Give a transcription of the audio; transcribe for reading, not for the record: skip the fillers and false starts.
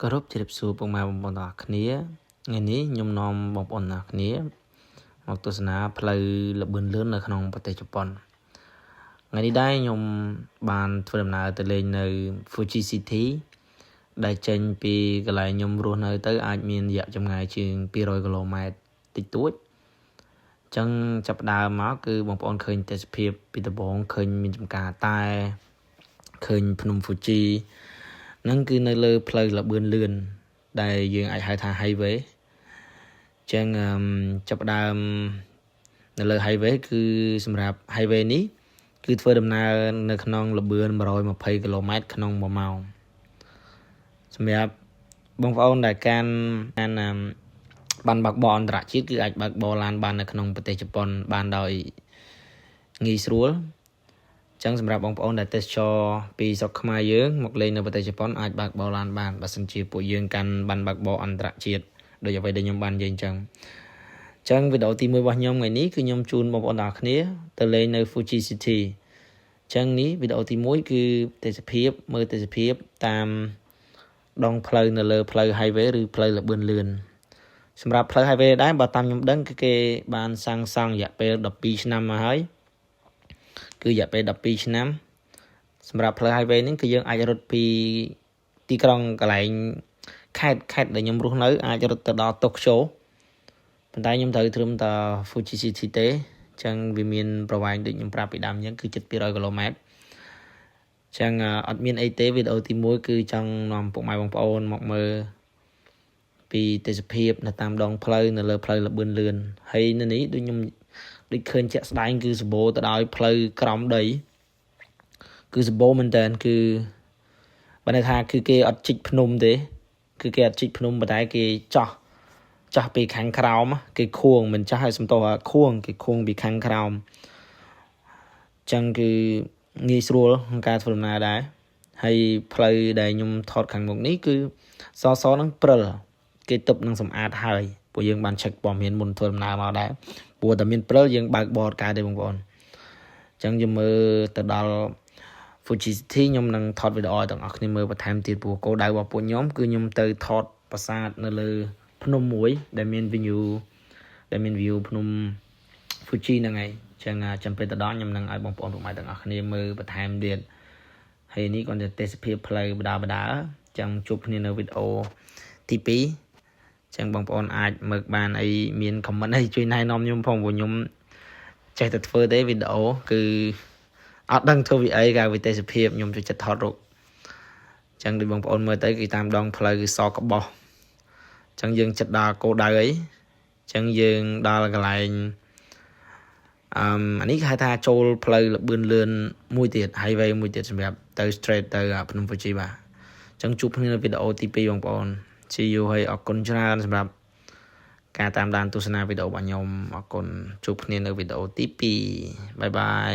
គោរពជ្រាបសួរពុកម៉ែបងប្អូនទាំងអស់គ្នាថ្ងៃនេះខ្ញុំនាំបងប្អូនទាំងអស់គ្នាមកទស្សនាផ្លូវល្បឿនលឿននៅក្នុងប្រទេសជប៉ុនថ្ងៃនេះដែរខ្ញុំបានធ្វើដំណើរទៅលេងនៅ Fuji City ដែលចេញពីកន្លែងខ្ញុំរស់នៅទៅអាចមានរយៈចម្ងាយជាង200គីឡូម៉ែត្រតិចតួចអញ្ចឹងចាប់ផ្ដើមមកគឺបងប្អូនឃើញទេសភាពពីដំបូងឃើញមានចំការតែឃើញភ្នំ Fuji ហ្នឹងគឺនៅលើផ្លូវល្បឿនលឿនដែលយើងអាចហៅថា highway ចឹងចាប់ផ្ដើមនៅលើ highway គឺសម្រាប់ highway នេះគឺធ្វើដំណើរនៅក្នុងល្បឿន120គីឡូម៉ែត្រក្នុង1ម៉ោងសម្រាប់បងប្អូនដែលកាន់បានបើកបរអន្តរជាតិគឺអាចបើកបរឡានបាននៅក្នុងប្រទេសជប៉ុនបានដោយងាយស្រួលចឹងសម្រាប់បងប្អូនដែលទេសចរពីស្រុកខ្មែរយើងមកលេងនៅប្រទេសជប៉ុនអាចបើកបរឡានបានបើសិនជាពួកយើងកាន់បានបើកបរអន្តរជាតិដោយអ្វីដែលខ្ញុំបាននិយាយអញ្ចឹងវីដេអូទី1របស់ខ្ញុំថ្ងៃនេះគឺខ្ញុំជូនបងប្អូនទាំងអស់គ្នាទៅលេងនៅ Fuji City អញ្ចឹងនេះវីដេអូទី1គឺទេសភាពមើលទេសភាពតាមដងផ្លូវនៅលើផ្លូវ highway ឬផ្លូវល្បឿនលឿនសម្រាប់ផ្លូវ highway ដែរបើតាមខ្ញុំដឹងគឺគេបានសាងសង់រយៈពេល12ឆ្នាំមកហើយគឺរយៈពេល12ឆ្នាំសម្រាប់ផ្លូវ highway នេះគឺយើងអាចរត់ពីទីក្រុងកន្លែងខេត្តដែលខ្ញុំរស់នៅអាចរត់ទៅដល់តូក្យូប៉ុន្តែខ្ញុំត្រូវត្រឹមតែ Fuji City ទេអញ្ចឹងវាមានប្រវែងដូចខ្ញុំប្រាប់ពីដើមអញ្ចឹងគឺជិត200គីឡូម៉ែត្រអញ្ចឹងអត់មានអីទេវីដេអូទី1គឺចង់នាំពុកម៉ែបងប្អូនមកមើលពីទេសភាពនៅតាមដងផ្លូវនៅលើផ្លូវល្បឿនលឿនហើយនៅនេះដូចខ្ញុំដូចឃើញជាក់ស្ដែងគឺសម្បូរទៅដោយផ្លូវក្រំដីគឺសម្បូរមែនតើគឺបើន័យថាគឺគេអត់ជីកភ្នំទេគឺគេអត់ជីកភ្នំប៉ុន្តែគេចោះពីខាងក្រោមគេខួងមិនចាស់ឲ្យសំទោសខួងគេខួងពីខាងក្រោមអញ្ចឹងគឺងាយស្រួលក្នុងការធ្វើដំណើរដែរហើយផ្លូវដែលខ្ញុំថតខាងមុខនេះគឺសហ្នឹងព្រិលគេទប់នឹងសម្អាតហើយពួកយើងបាន check ព័ត៌មានមុនធ្វើដំណើរមកដែរព្រោះតែមានព្រិលយើងបើកបរកើតទេបងប្អូនអញ្ចឹងយើងមើលទៅដល់ Fuji City ខ្ញុំនឹងថតវីដេអូឲ្យទាំងអស់គ្នាមើលបន្ថែមទៀតព្រោះគោលដៅរបស់ពួកខ្ញុំគឺខ្ញុំទៅថតប្រាសាទនៅលើភ្នំមួយដែលមាន view ភ្នំ Fuji ហ្នឹងហើយអញ្ចឹងចាំពេលទៅដល់ខ្ញុំនឹងឲ្យបងប្អូនពុកម៉ែទាំងអស់គ្នាមើលបន្ថែមទៀតហើយនេះគាត់ទៅទេសភាពផ្លូវបដាអញ្ចឹងជួបគ្នានៅវីដេអូទី2អញ្ចឹងបងប្អូនអាចមើលបានអីមាន comment អីជួយណែនាំខ្ញុំផងព្រោះខ្ញុំចេះតែធ្វើទេវីដេអូគឺអត់ដឹងធ្វើវាអីកាលវិទេសភាពខ្ញុំចូលចិត្តថតរូបអញ្ចឹងដូចបងប្អូនមើលទៅគឺតាមដងផ្លូវគឺសក្បោះអញ្ចឹងយើងចិត្តដល់គោលដៅអីអញ្ចឹងយើងដល់កន្លែងអានេះគេហៅថាចូលផ្លូវល្បឿនលឿនមួយទៀត highway មួយទៀតសម្រាប់ទៅ straight ទៅភ្នំ Fuji បាទអញ្ចឹងជួបគ្នានៅវីដេអូទី2បងប្អូន See you ហើយអរគុណច្រើនសម្រាប់ការតាមដានទស្សនាវីដេអូរបស់ខ្ញុំអរគុណជួបគ្នានៅវីដេអូទី2បាយបាយ